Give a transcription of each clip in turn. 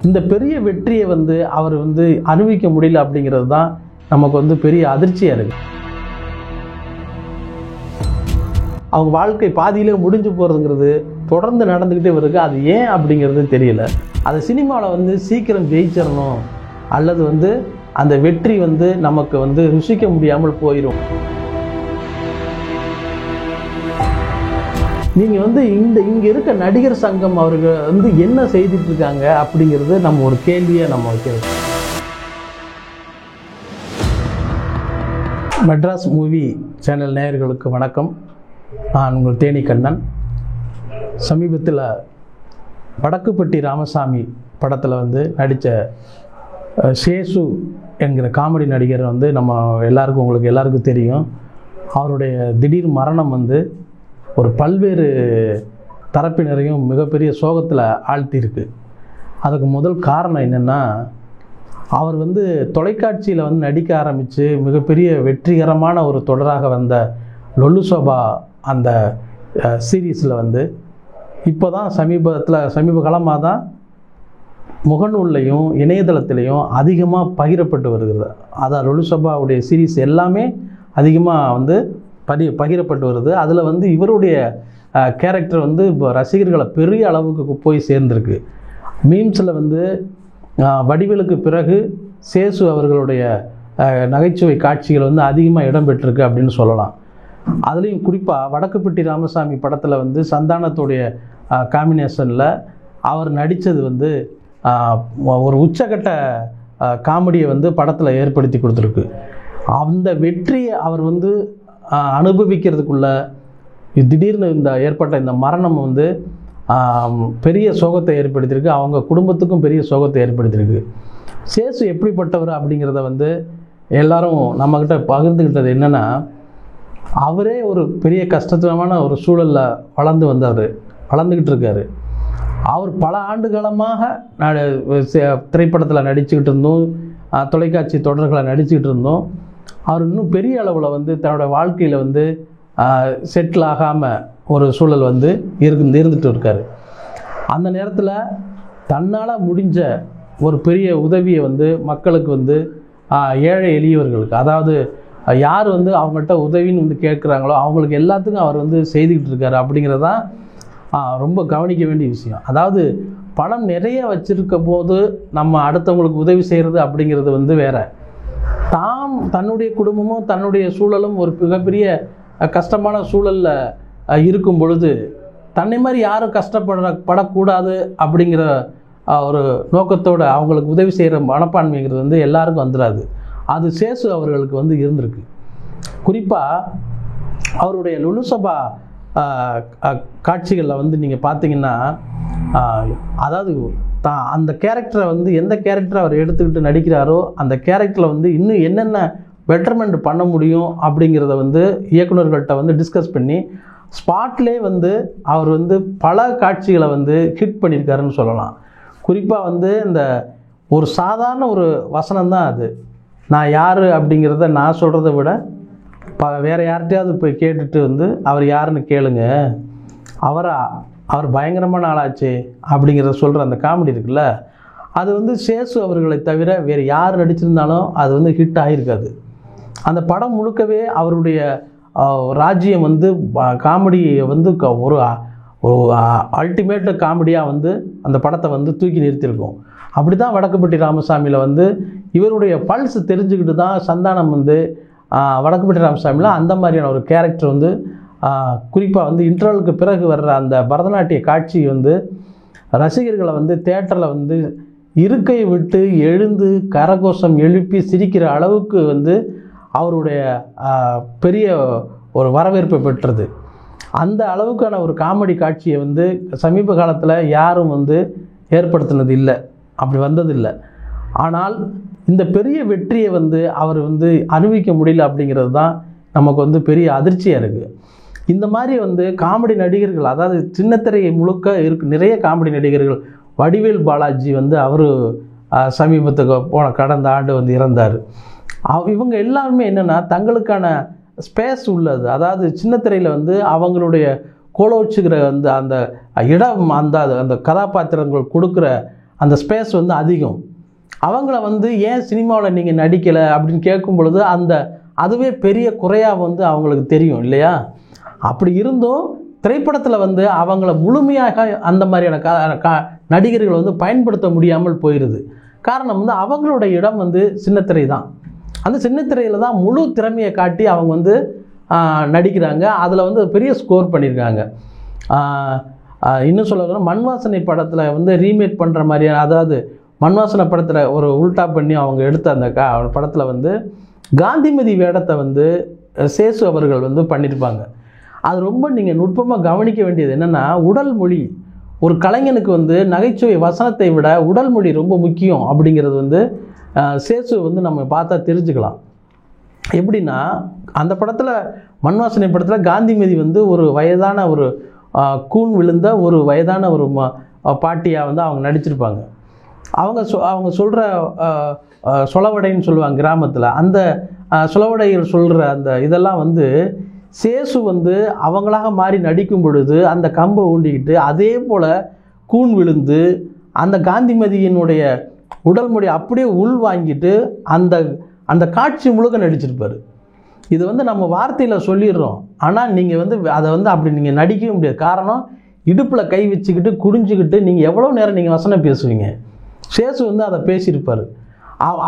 இந்த பெரிய வெற்றியை வந்து அவர் வந்து அனுபவிக்க முடியல அப்படிங்கிறது தான் நமக்கு வந்து பெரிய அதிர்ச்சியாக இருக்குது. அவங்க வாழ்க்கை பாதியிலே முடிஞ்சு போகிறதுங்கிறது தொடர்ந்து நடந்துக்கிட்டே வருது. அது ஏன் அப்படிங்கிறது தெரியல. அது சினிமாவில் வந்து சீக்கிரம் ஜெயிச்சிடணும் அல்லது வந்து அந்த வெற்றி வந்து நமக்கு வந்து ருசிக்க முடியாமல் போயிடும். நீங்கள் வந்து இங்கே இருக்க நடிகர் சங்கம் அவர்கள் வந்து என்ன செய்துட்டு இருக்காங்க அப்படிங்கிறது நம்ம ஒரு கேள்வியை நம்ம வைக்கிறோம். மெட்ராஸ் மூவி சேனல் நேயர்களுக்கு வணக்கம். நான் உங்கள் தேனி கண்ணன். சமீபத்தில் வடக்குப்பட்டி ராமசாமி படத்தில் வந்து நடித்த சேசு என்கிற காமெடி நடிகர் வந்து நம்ம உங்களுக்கு எல்லாருக்கும் தெரியும். அவருடைய திடீர் மரணம் வந்து ஒரு பல்வேறு தரப்பினரையும் மிகப்பெரிய சோகத்தில் ஆழ்த்தியிருக்கு. அதுக்கு முதல் காரணம் என்னென்னா, அவர் வந்து தொலைக்காட்சியில் வந்து நடிக்க ஆரம்பித்து மிகப்பெரிய வெற்றிகரமான ஒரு தொடராக வந்த லொல்லு சோபா அந்த சீரீஸில் வந்து இப்போ தான் சமீப காலமாக தான் முகநூல்லையும் இணையதளத்திலையும் அதிகமாக பகிரப்பட்டு வருகிறது. அதான் லொல்லு சோபாவுடைய சீரீஸ் எல்லாமே அதிகமாக வந்து பகிரப்பட்டு வருது. அதில் வந்து இவருடைய கேரக்டர் வந்து இப்போ ரசிகர்களை பெரிய அளவுக்கு போய் சேர்ந்துருக்கு. மீம்ஸில் வந்து வடிவேலுக்கு பிறகு சேசு அவர்களுடைய நகைச்சுவை காட்சிகள் வந்து அதிகமாக இடம்பெற்றிருக்கு அப்படின்னு சொல்லலாம். அதுலேயும் குறிப்பாக வடக்குப்பட்டி ராமசாமி படத்தில் வந்து சந்தானத்துடைய காம்பினேஷனில் அவர் நடித்தது வந்து ஒரு உச்சகட்ட காமெடியை வந்து படத்தில் ஏற்படுத்தி கொடுத்துருக்கு. அந்த வெற்றியை அவர் வந்து அனுபவிக்கிறதுக்குள்ள திடீர்னு ஏற்பட்ட இந்த மரணம் வந்து பெரிய சோகத்தை ஏற்படுத்தியிருக்கு. அவங்க குடும்பத்துக்கும் பெரிய சோகத்தை ஏற்படுத்தியிருக்கு. சேசு எப்படிப்பட்டவர் அப்படிங்கிறத வந்து எல்லாரும் நம்மக்கிட்ட பகிர்ந்துக்கிட்டது என்னென்னா, அவரே ஒரு பெரிய கஷ்டமான ஒரு சூழலில் வளர்ந்துக்கிட்டு இருக்கார். அவர் பல ஆண்டு காலமாக திரைப்படத்தில் நடிச்சுக்கிட்டு இருந்தோம், தொலைக்காட்சி தொடர்களை நடிச்சுக்கிட்டு இருந்தோம். அவர் இன்னும் பெரிய அளவில் வந்து தன்னோட வாழ்க்கையில் வந்து செட்டில் ஆகாமல் ஒரு சூழல் வந்து இருந்துட்டு இருக்கார். அந்த நேரத்தில் தன்னால் முடிஞ்ச ஒரு பெரிய உதவியை வந்து மக்களுக்கு வந்து ஏழை எளியவர்களுக்கு, அதாவது யார் வந்து அவங்கள்ட்ட உதவின்னு வந்து கேட்குறாங்களோ அவங்களுக்கு எல்லாத்துக்கும் அவர் வந்து செய்துக்கிட்டு இருக்காரு. அப்படிங்கிறதான் ரொம்ப கவனிக்க வேண்டிய விஷயம். அதாவது பணம் நிறைய வச்சுருக்க போது நம்ம அடுத்தவங்களுக்கு உதவி செய்கிறது அப்படிங்கிறது வந்து வேறு. தன்னுடைய குடும்பமும் தன்னுடைய சூழலும் ஒரு மிகப்பெரிய கஷ்டமான சூழலில் இருக்கும் பொழுது தன்னை மாதிரி யாரும் கஷ்டப்படக்கூடாது அப்படிங்கிற ஒரு நோக்கத்தோடு அவங்களுக்கு உதவி செய்கிற மனப்பான்மைங்கிறது வந்து எல்லாருக்கும் வந்துடாது. அது சேசு அவர்களுக்கு வந்து இருந்திருக்கு. குறிப்பாக அவருடைய லொல்லு சோபா காட்சிகளில் வந்து நீங்கள் பார்த்தீங்கன்னா, அதாவது அந்த கேரக்டரை வந்து எந்த கேரக்டரை அவர் எடுத்துக்கிட்டு நடிக்கிறாரோ அந்த கேரக்டரில் வந்து இன்னும் என்னென்ன பெட்டர்மெண்ட் பண்ண முடியும் அப்படிங்கிறத வந்து இயக்குநர்கள்ட்ட வந்து டிஸ்கஸ் பண்ணி ஸ்பாட்லே வந்து அவர் வந்து பல காட்சிகளை வந்து ஹிட் பண்ணியிருக்காருன்னு சொல்லலாம். குறிப்பாக வந்து இந்த ஒரு சாதாரண ஒரு வசனம் தான் அது. நான் யார் அப்படிங்கிறத நான் சொல்கிறத விட வேறு யார்கிட்டையாவது போய் கேட்டுட்டு வந்து அவர் யாருன்னு கேளுங்க, அவர் பயங்கரமான ஆளாச்சு அப்படிங்கிறத சொல்கிற அந்த காமெடி இருக்குல்ல, அது வந்து சேசு அவர்களை தவிர வேறு யார் நடிச்சிருந்தாலும் அது வந்து ஹிட் ஆகிருக்காது. அந்த படம் முழுக்கவே அவருடைய ராஜ்யம் வந்து காமெடியை வந்து ஒரு அல்டிமேட் காமெடியாக வந்து அந்த படத்தை வந்து தூக்கி நிறுத்தியிருக்கோம். அப்படி தான் வடக்குப்பட்டி ராமசாமியில் வந்து இவருடைய பல்ஸ் தெரிஞ்சுக்கிட்டு தான் சந்தானம் வந்து வடக்குப்பட்டி ராமசாமியில் அந்த மாதிரியான ஒரு கேரக்டர் வந்து குறிப்பாக வந்து இன்டர்வலுக்கு பிறகு வர்ற அந்த பரதநாட்டிய காட்சி வந்து ரசிகர்களை வந்து தேட்டரில் வந்து இருக்கையை விட்டு எழுந்து கரகோஷம் எழுப்பி சிரிக்கிற அளவுக்கு வந்து அவருடைய பெரிய ஒரு வரவேற்பை பெற்றது. அந்த அளவுக்கான ஒரு காமெடி காட்சியை வந்து சமீப காலத்தில் யாரும் வந்து ஏற்படுத்தினது இல்லை, அப்படி வந்ததில்லை. ஆனால் இந்த பெரிய வெற்றியை வந்து அவர் வந்து அனுபவிக்க முடியல அப்படிங்கிறது தான் நமக்கு வந்து பெரிய அதிர்ச்சியாக இருக்குது. இந்த மாதிரி வந்து காமெடி நடிகர்கள், அதாவது சின்னத்திரையை முழுக்க நிறைய காமெடி நடிகர்கள். வடிவேல் பாலாஜி வந்து அவர் சமீபத்துக்கு கடந்த ஆண்டு வந்து இறந்தார். இவங்க எல்லாருமே என்னென்னா தங்களுக்கான ஸ்பேஸ் உள்ளது, அதாவது சின்னத்திரையில் வந்து அவங்களுடைய கோலோச்சுக்கிற அந்த இடம், அந்த கதாபாத்திரங்கள் கொடுக்குற அந்த ஸ்பேஸ் வந்து அதிகம். அவங்கள வந்து ஏன் சினிமாவில் நீங்கள் நடிக்கலை அப்படின்னு கேட்கும் பொழுது அதுவே பெரிய குறையாக வந்து அவங்களுக்கு தெரியும் இல்லையா? அப்படி இருந்தும் திரைப்படத்தில் வந்து அவங்கள முழுமையாக அந்த மாதிரியான நடிகர்கள் வந்து பயன்படுத்த முடியாமல் போயிடுது. காரணம் வந்து அவங்களோட இடம் வந்து சின்னத்திரை தான். அந்த சின்னத்திரையில் தான் முழு திறமையை காட்டி அவங்க வந்து நடிக்கிறாங்க. அதில் வந்து பெரிய ஸ்கோர் பண்ணியிருக்காங்க. இன்னும் சொல்ல மண்வாசனை படத்தில் வந்து ரீமேக் பண்ணுற மாதிரியான, அதாவது மண்வாசனை படத்தில் ஒரு உல்டா பண்ணி அவங்க எடுத்த அந்த படத்தில் வந்து காந்திமதி வேடத்தை வந்து சேசு அவர்கள் வந்து பண்ணியிருப்பாங்க. அது ரொம்ப நீங்கள் நுட்பமாக கவனிக்க வேண்டியது என்னென்னா, உடல் மொழி ஒரு கலைஞனுக்கு வந்து நகைச்சுவை வசனத்தை விட உடல் மொழி ரொம்ப முக்கியம் அப்படிங்கிறது வந்து சேசு வந்து நம்ம பார்த்தா தெரிஞ்சுக்கலாம். எப்படின்னா, அந்த படத்தில் மண்வாசனை படத்தில் காந்திமதி வந்து ஒரு வயதான ஒரு கூன் விழுந்த ஒரு வயதான ஒரு பாட்டியாக வந்து அவங்க நடிச்சிருப்பாங்க. அவங்க சொல்கிற சொலவடைன்னு சொல்லுவாங்க கிராமத்தில். அந்த சொலவடைகள் சொல்கிற அந்த இதெல்லாம் வந்து சேசு வந்து அவங்களாக மாறி நடிக்கும் பொழுது அந்த கம்பை ஊண்டிக்கிட்டு அதே போல் கூன் விழுந்து அந்த காந்திமதியினுடைய உடல் மொழி அப்படியே உள் வாங்கிட்டு அந்த காட்சி முழுக்க நடிச்சிருப்பார். இது வந்து நம்ம வார்த்தையில் சொல்லிடுறோம், ஆனால் நீங்கள் வந்து அதை வந்து அப்படி நீங்கள் நடிக்கவே முடியாது. காரணம், இடுப்பில் கை வச்சுக்கிட்டு குடிஞ்சிக்கிட்டு நீங்கள் எவ்வளோ நேரம் நீங்கள் வசனம் பேசுவீங்க? சேசு வந்து அதை பேசியிருப்பார்.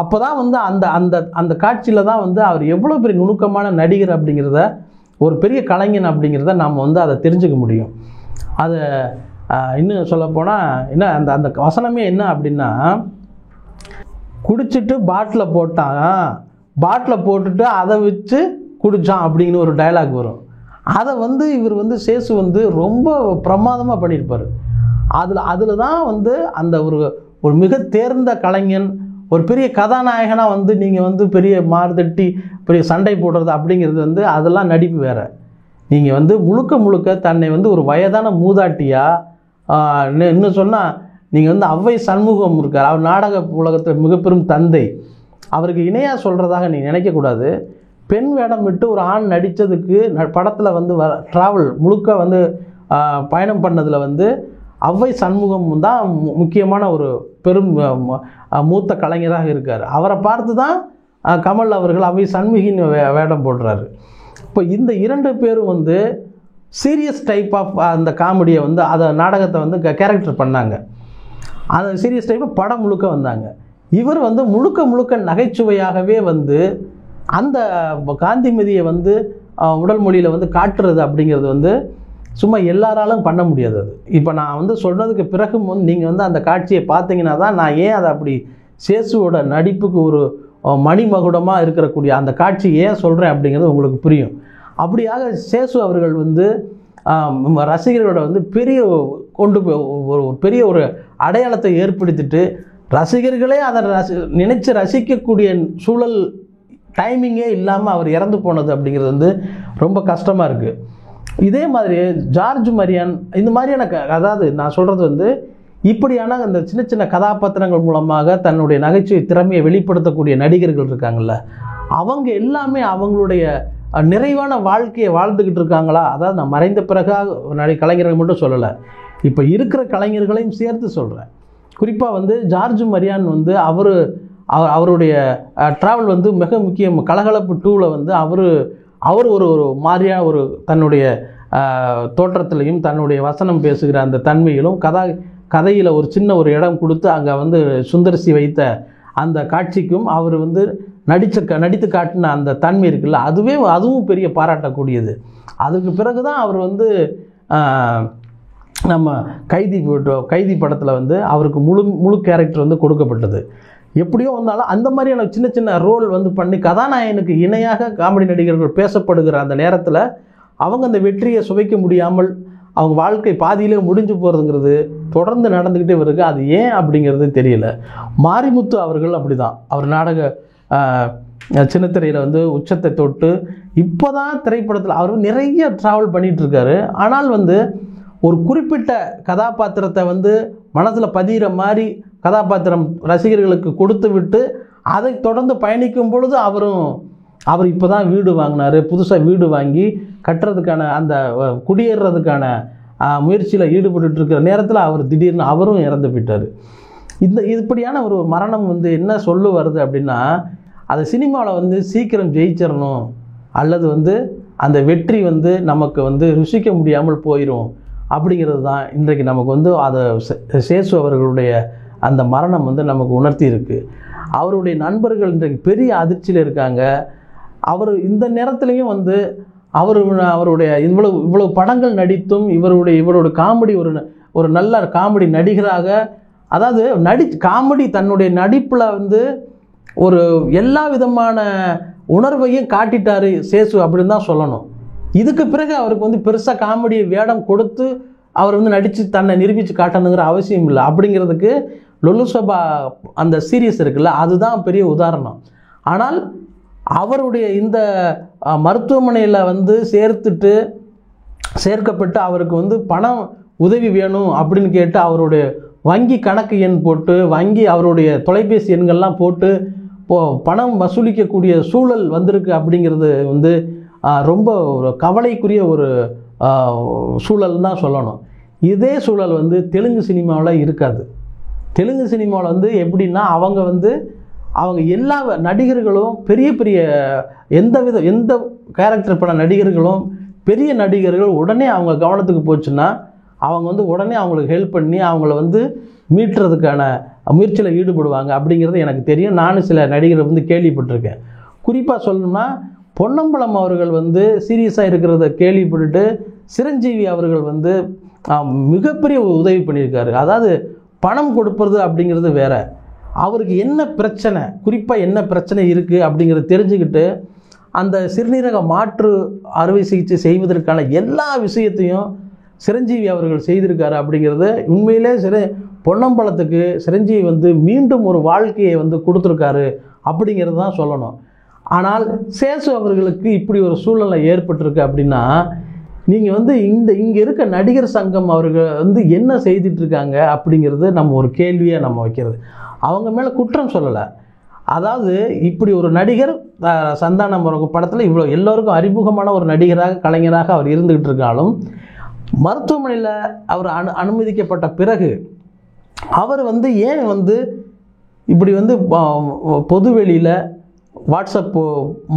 அப்போ தான் வந்து அந்த அந்த அந்த காட்சியில் தான் வந்து அவர் எவ்வளோ பெரிய நுணுக்கமான நடிகர் அப்படிங்கிறத, ஒரு பெரிய கலைஞன் அப்படிங்கிறத நம்ம வந்து அதை தெரிஞ்சுக்க முடியும். அதை இன்னும் சொல்லப்போனால் என்ன, அந்த வசனமே என்ன அப்படின்னா, குடிச்சிட்டு பாட்டில் போட்டுட்டு அதை வச்சு குடித்தான் அப்படிங்கிற ஒரு டைலாக் வரும். அதை வந்து இவர் வந்து சேசு வந்து ரொம்ப பிரமாதமாக பண்ணியிருப்பார். அதில் தான் வந்து அந்த ஒரு மிக தேர்ந்த கலைஞன், ஒரு பெரிய கதாநாயகனாக வந்து நீங்கள் வந்து பெரிய மார்தட்டி பெரிய சண்டை போடுறது அப்படிங்கிறது வந்து அதெல்லாம் நடிப்பு வேறு. நீங்கள் வந்து முழுக்க தன்னை வந்து ஒரு வயதான மூதாட்டியாக, இன்னும் சொன்னால் நீங்கள் வந்து ஔவை சண்முகம் இருக்கார், அவர் நாடக உலகத்தில் மிகப்பெரும் தந்தை, அவருக்கு இணையாக சொல்கிறதாக நீங்கள் நினைக்கக்கூடாது. பெண் வேடம் விட்டு ஒரு ஆண் நடித்ததுக்கு படத்தில் வந்து ட்ராவல் முழுக்க வந்து பயணம் பண்ணதில் வந்து ஔவை சண்முகம் தான் முக்கியமான ஒரு பெரும் மூத்த கலைஞராக இருக்கார். அவரை பார்த்து தான் கமல் அவர்கள் ஔவை சண்முகின் வேடம் போடுறாரு. இப்போ இந்த 2 பேரும் வந்து சீரியஸ் டைப் ஆஃப் அந்த காமெடியை வந்து அதை நாடகத்தை வந்து கேரக்டர் பண்ணாங்க. அந்த சீரியஸ் டைப்பில் படம் முழுக்க வந்தாங்க. இவர் வந்து முழுக்க நகைச்சுவையாகவே வந்து அந்த காந்திமதியை வந்து உடல் மொழியில் வந்து காட்டுறது அப்படிங்கிறது வந்து சும்மா எல்லாராலும் பண்ண முடியாது. அது இப்போ நான் வந்து சொன்னதுக்கு பிறகும் வந்து நீங்கள் வந்து அந்த காட்சியை பார்த்தீங்கன்னா தான் நான் ஏன் அதை அப்படி சேசுவோட நடிப்புக்கு ஒரு மணிமகுடமாக இருக்கக்கூடிய அந்த காட்சி ஏன் சொல்கிறேன் அப்படிங்கிறது உங்களுக்கு புரியும். அப்படியாக சேசு அவர்கள் வந்து ரசிகர்களோட வந்து ஒரு பெரிய ஒரு அடையாளத்தை ஏற்படுத்திட்டு ரசிகர்களே அதை நினைச்சு ரசிக்கக்கூடிய சூழல் டைமிங்கே இல்லாமல் அவர் இறந்து போனது அப்படிங்கிறது வந்து ரொம்ப கஷ்டமாக இருக்குது. இதே மாதிரி ஜார்ஜ் மரியான் இந்த மாதிரியான அதாவது நான் சொல்கிறது வந்து இப்படியான அந்த சின்ன கதாபாத்திரங்கள் மூலமாக தன்னுடைய நகைச்சுவை திறமையை வெளிப்படுத்தக்கூடிய நடிகர்கள் இருக்காங்கள்ல, அவங்க எல்லாமே அவங்களுடைய நிறைவான வாழ்க்கையை வாழ்ந்துக்கிட்டு இருக்காங்களா? அதாவது நான் மறைந்த பிறகாக கலைஞர்கள் மட்டும் சொல்லலை, இப்போ இருக்கிற கலைஞர்களையும் சேர்த்து சொல்கிறேன். குறிப்பாக வந்து ஜார்ஜ் மரியான் வந்து அவருடைய ட்ராவல் வந்து மிக முக்கியம். கலகலப்பு 2ல் வந்து அவர் ஒரு மாதிரியான ஒரு தன்னுடைய தோற்றத்திலையும் தன்னுடைய வசனம் பேசுகிற அந்த தன்மையிலும் கதையில் ஒரு சின்ன ஒரு இடம் கொடுத்து அங்கே வந்து சுந்தர்சி வைத்த அந்த காட்சிக்கும் அவர் வந்து நடித்து காட்டின அந்த தன்மை இருக்குல்ல, அதுவும் பெரிய பாராட்டக்கூடியது. அதுக்கு பிறகு தான் அவர் வந்து நம்ம கைதி படத்தில் வந்து அவருக்கு முழு கேரக்டர் வந்து கொடுக்கப்பட்டது. எப்படியோ வந்தாலும் அந்த மாதிரியான சின்ன ரோல் வந்து பண்ணி கதாநாயகனுக்கு இணையாக காமெடி நடிகர்கள் பேசப்படுகிற அந்த நேரத்தில் அவங்க அந்த வெற்றியை சுவைக்க முடியாமல் அவங்க வாழ்க்கை பாதியிலே முடிஞ்சு போகிறதுங்கிறது தொடர்ந்து நடந்துக்கிட்டே வருது. அது ஏன் அப்படிங்கிறது தெரியல. மாரிமுத்து அவர்கள் அப்படி தான், அவர் நாடக சின்னத்திரையில் வந்து உச்சத்தை தொட்டு இப்போ தான் திரைப்படத்தில் அவர் நிறைய ட்ராவல் பண்ணிகிட்ருக்காரு. ஆனால் வந்து ஒரு குறிப்பிட்ட கதாபாத்திரத்தை வந்து மனசில் பதிகிற மாதிரி கதாபாத்திரம் ரசிகர்களுக்கு கொடுத்து விட்டு அதை தொடர்ந்து பயணிக்கும் பொழுது அவர் இப்போ தான் வீடு வாங்கினார், புதுசாக வீடு வாங்கி கட்டுறதுக்கான அந்த குடியேறதுக்கான முயற்சியில் ஈடுபட்டுருக்கிற நேரத்தில் அவர் திடீர்னு அவரும் இறந்து போயிட்டார். இப்படியான ஒரு மரணம் வந்து என்ன சொல்ல வருது அப்படின்னா, அது சினிமாவில் வந்து சீக்கிரம் ஜெயிச்சிடணும், அல்லது வந்து அந்த வெற்றி வந்து நமக்கு வந்து ருசிக்க முடியாமல் போயிடும் அப்படிங்கிறது தான் இன்றைக்கு நமக்கு வந்து அதை சேசு அவர்களுடைய அந்த மரணம் வந்து நமக்கு உணர்த்தி இருக்குது. அவருடைய நண்பர்கள் இன்றைக்கு பெரிய அதிர்ச்சியில் இருக்காங்க. அவர் இந்த நேரத்துலையும் வந்து அவருடைய இவ்வளவு படங்கள் நடித்தும் இவருடைய காமெடி ஒரு நல்ல காமெடி நடிகராக, அதாவது காமெடி தன்னுடைய நடிப்பில் வந்து ஒரு எல்லா விதமான உணர்வையும் காட்டிட்டாரு சேசு அப்படின்னு தான் சொல்லணும். இதுக்கு பிறகு அவருக்கு வந்து பெருசாக காமெடி வேடம் கொடுத்து அவர் வந்து நடித்து தன்னை நிரூபித்து காட்டணுங்கிற அவசியம் இல்லை. அப்படிங்கிறதுக்கு லொலுசபா அந்த சீரியஸ் இருக்குல்ல, அதுதான் பெரிய உதாரணம். ஆனால் அவருடைய இந்த மருத்துவமனையில் வந்து சேர்க்கப்பட்டு அவருக்கு வந்து பணம் உதவி வேணும் அப்படின்னு கேட்டு அவருடைய வங்கி கணக்கு எண் போட்டு அவருடைய தொலைபேசி எண்கள்லாம் போட்டு பணம் வசூலிக்கக்கூடிய சூழல் வந்திருக்கு. அப்படிங்கிறது வந்து ரொம்ப ஒரு கவலைக்குரிய ஒரு சூழல் தான் சொல்லணும். இதே சூழல் வந்து தெலுங்கு சினிமாவில் இருக்காது. தெலுங்கு சினிமாவில் வந்து எப்படின்னா, அவங்க எல்லா நடிகர்களும் பெரிய எந்த கேரக்டர் பண்ண நடிகர்களும் பெரிய நடிகர்கள் உடனே அவங்க கவனத்துக்கு போச்சுன்னா அவங்க வந்து உடனே அவங்களுக்கு ஹெல்ப் பண்ணி அவங்கள வந்து மீட்டுறதுக்கான முயற்சியில் ஈடுபடுவாங்க. அப்படிங்கிறது எனக்கு தெரியும். நானும் சில நடிகரை வந்து கேள்விப்பட்டிருக்கேன். குறிப்பாக சொல்லணும்னா, பொன்னம்பலம் அவர்கள் வந்து சீரியஸாக இருக்கிறத கேள்விப்பட்டுட்டு சிரஞ்சீவி அவர்கள் வந்து மிகப்பெரிய உதவி பண்ணியிருக்காரு. அதாவது பணம் கொடுப்பது அப்படிங்கிறது வேற, அவருக்கு என்ன பிரச்சனை, குறிப்பாக என்ன பிரச்சனை இருக்குது அப்படிங்கிறத தெரிஞ்சுக்கிட்டு அந்த சிறுநீரக மாற்று அறுவை சிகிச்சை செய்வதற்கான எல்லா விஷயத்தையும் சிரஞ்சீவி அவர்கள் செய்திருக்காரு. அப்படிங்கிறது உண்மையிலே பொன்னம்பலத்துக்கு சிரஞ்சீவி வந்து மீண்டும் ஒரு வாழ்க்கையை வந்து கொடுத்துருக்காரு அப்படிங்கிறது தான் சொல்லணும். ஆனால் சேசு அவர்களுக்கு இப்படி ஒரு சூழ்நிலை ஏற்பட்டிருக்கு அப்படின்னா, நீங்கள் வந்து இங்கே இருக்க நடிகர் சங்கம் அவர்கள் வந்து என்ன செய்துட்ருக்காங்க அப்படிங்கிறது நம்ம ஒரு கேள்வியாக நம்ம வைக்கிறது. அவங்க மேலே குற்றம் சொல்லலை. அதாவது இப்படி ஒரு நடிகர் சந்தானம் படத்தில் இவ்வளோ எல்லோருக்கும் அறிமுகமான ஒரு நடிகராக கலைஞராக அவர் இருந்துக்கிட்டு இருக்காலும், மருத்துவமனையில் அவர் அனுமதிக்கப்பட்ட பிறகு அவர் வந்து ஏன் வந்து இப்படி வந்து பொதுவெளியில் வாட்ஸ்அப்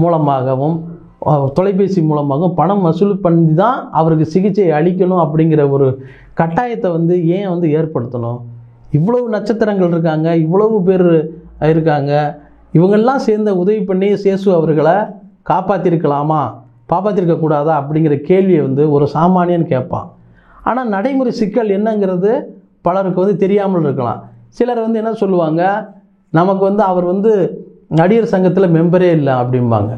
மூலமாகவும் தொலைபேசி மூலமாகவும் பணம் வசூல் பண்ணி தான் அவருக்கு சிகிச்சை அளிக்கணும் அப்படிங்கிற ஒரு கட்டாயத்தை வந்து ஏன் வந்து ஏற்படுத்தணும்? இவ்வளவு நட்சத்திரங்கள் இருக்காங்க, இவ்வளவு பேர் இருக்காங்க, இவங்கெல்லாம் சேர்ந்து உதவி பண்ணி சேசு அவர்களை காப்பாற்றிருக்கக்கூடாதா அப்படிங்கிற கேள்வியை வந்து ஒரு சாமானியன் கேட்பான். ஆனால் நடைமுறை சிக்கல் என்னங்கிறது பலருக்கு வந்து தெரியாமல் இருக்கலாம். சிலர் வந்து என்ன சொல்லுவாங்க, நமக்கு வந்து அவர் வந்து நடிகர் சங்கத்தில் மெம்பரே இல்லை அப்படிம்பாங்க.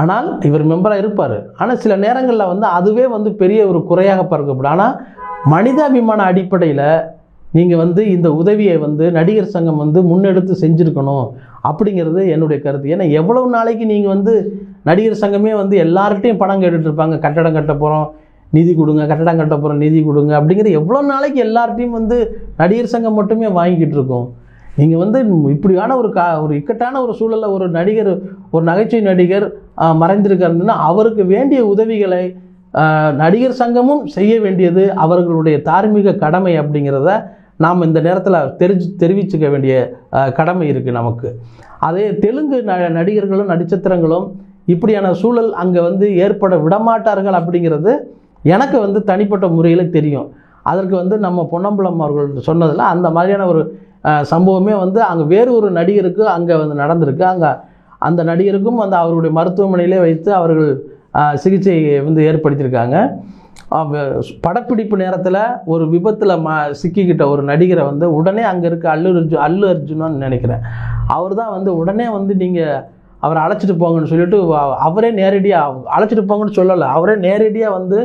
ஆனால் இவர் மெம்பராக இருப்பார். ஆனால் சில நேரங்களில் வந்து அதுவே வந்து பெரிய ஒரு குறையாக பார்க்கப்படும். ஆனால் மனிதாபிமான அடிப்படையில் நீங்கள் வந்து இந்த உதவியை வந்து நடிகர் சங்கம் வந்து முன்னெடுத்து செஞ்சுருக்கணும் அப்படிங்கிறது என்னுடைய கருத்து. ஏன்னா எவ்வளவு நாளைக்கு நீங்கள் வந்து நடிகர் சங்கமே வந்து எல்லார்ட்டையும் பணம் கேட்டுட்ருப்பாங்க, கட்டடம் கட்ட போகிறோம் நிதி கொடுங்க, கட்டடம் கட்ட போகிறோம் நிதி கொடுங்க அப்படிங்கிற எவ்வளோ நாளைக்கு எல்லார்ட்டையும் வந்து நடிகர் சங்கம் மட்டுமே வாங்கிக்கிட்டு இருக்கோம். நீங்கள் வந்து இப்படியான ஒரு இக்கட்டான ஒரு சூழலில் ஒரு நடிகர், ஒரு நகைச்சுவை நடிகர் மறைந்திருக்காருன்னா அவருக்கு வேண்டிய உதவிகளை நடிகர் சங்கமும் செய்ய வேண்டியது அவர்களுடைய தார்மீக கடமை அப்படிங்கிறத நாம் இந்த நேரத்தில் தெரிவிச்சுக்க வேண்டிய கடமை இருக்குது நமக்கு. அதே தெலுங்கு நடிகர்களும் நட்சத்திரங்களும் இப்படியான சூழல் அங்கே வந்து ஏற்பட விடமாட்டார்கள் அப்படிங்கிறது எனக்கு வந்து தனிப்பட்ட முறையில் தெரியும். அதற்கு வந்து நம்ம பொன்னம்பலம் அவர்கள் சொன்னதில் அந்த மாதிரியான ஒரு சம்பவமே வந்து அங்கே வேறு ஒரு நடிகருக்கு அங்கே வந்து நடந்திருக்கு. அங்கே அந்த நடிகருக்கும் வந்து அவருடைய மருத்துவமனையிலே வைத்து அவர்கள் சிகிச்சையை வந்து ஏற்படுத்தியிருக்காங்க. படப்பிடிப்பு நேரத்தில் ஒரு விபத்தில் சிக்கிக்கிட்ட ஒரு நடிகரை வந்து உடனே அங்கே இருக்க அல்லு அர்ஜுனான்னு நினைக்கிறேன், அவர் தான் வந்து உடனே வந்து நீங்கள் அவரை அழைச்சிட்டு போங்கன்னு சொல்லிட்டு அவரே நேரடியாக அழைச்சிட்டு போங்கன்னு சொல்லலை, அவரே நேரடியாக வந்து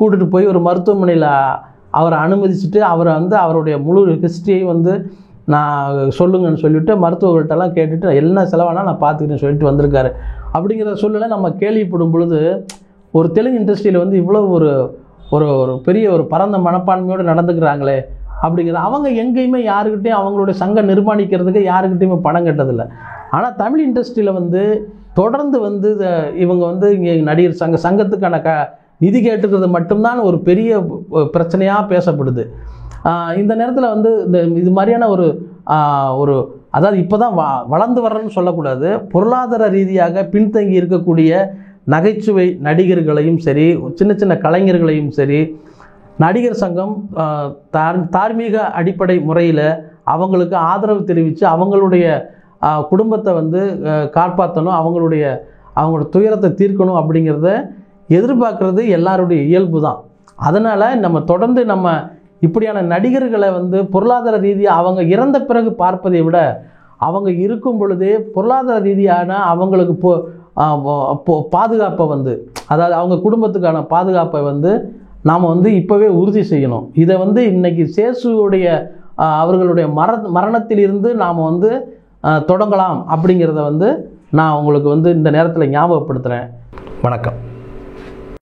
கூட்டிகிட்டு போய் ஒரு மருத்துவமனையில் அவரை அனுமதிச்சுட்டு அவரை வந்து அவருடைய முழு ஹிஸ்ட்ரியை வந்து நான் சொல்லுங்கன்னு சொல்லிவிட்டு மருத்துவர்கள்ட்டெல்லாம் கேட்டுட்டு என்ன செலவானா நான் பார்த்துக்கிட்டேன்னு சொல்லிட்டு வந்திருக்காரு. அப்படிங்கிற சூழ்நிலை நம்ம கேள்விப்படும் பொழுது ஒரு தெலுங்கு இண்டஸ்ட்ரியில் வந்து இவ்வளோ ஒரு ஒரு பெரிய ஒரு பரந்த மனப்பான்மையோடு நடந்துக்கிறாங்களே அப்படிங்கிறது. அவங்க எங்கேயுமே யாருக்கிட்டையும் அவங்களுடைய சங்கம் நிர்மாணிக்கிறதுக்கு யாருக்கிட்டையுமே பணம் கட்டதில்லை. ஆனால் தமிழ் இண்டஸ்ட்ரியில் வந்து தொடர்ந்து வந்து இவங்க வந்து இங்கே நடிகர் சங்கத்துக்கான நிதி கேட்டுக்கிறது மட்டும்தான் ஒரு பெரிய பிரச்சனையாக பேசப்படுது. இந்த நேரத்தில் வந்து இது மாதிரியான ஒரு ஒரு அதாவது இப்போ தான் வளர்ந்து வர்றேன்னு சொல்லக்கூடாது, பொருளாதார ரீதியாக பின்தங்கி இருக்கக்கூடிய நகைச்சுவை நடிகர்களையும் சரி, சின்ன சின்ன கலைஞர்களையும் சரி, நடிகர் சங்கம் தார்மீக அடிப்படை முறையில் அவங்களுக்கு ஆதரவு தெரிவித்து அவங்களுடைய குடும்பத்தை வந்து காப்பாற்றணும், அவங்களோட துயரத்தை தீர்க்கணும் அப்படிங்கிறத எதிர்பார்க்குறது எல்லாருடைய இயல்பு தான். அதனால் நம்ம தொடர்ந்து நம்ம இப்படியான நடிகர்களை வந்து பொருளாதார ரீதியாக அவங்க இறந்த பிறகு பார்ப்பதை விட அவங்க இருக்கும் பொழுதே பொருளாதார ரீதியான அவங்களுக்கு பாதுகாப்பை வந்து, அதாவது அவங்க குடும்பத்துக்கான பாதுகாப்பை வந்து நாம் வந்து இப்போவே உறுதி செய்யணும். இதை வந்து இன்றைக்கி சேசுடைய அவர்களுடைய மரணத்திலிருந்து நாம் வந்து தொடங்கலாம் அப்படிங்கிறத வந்து நான் உங்களுக்கு வந்து இந்த நேரத்தில் ஞாபகப்படுத்துகிறேன். வணக்கம்.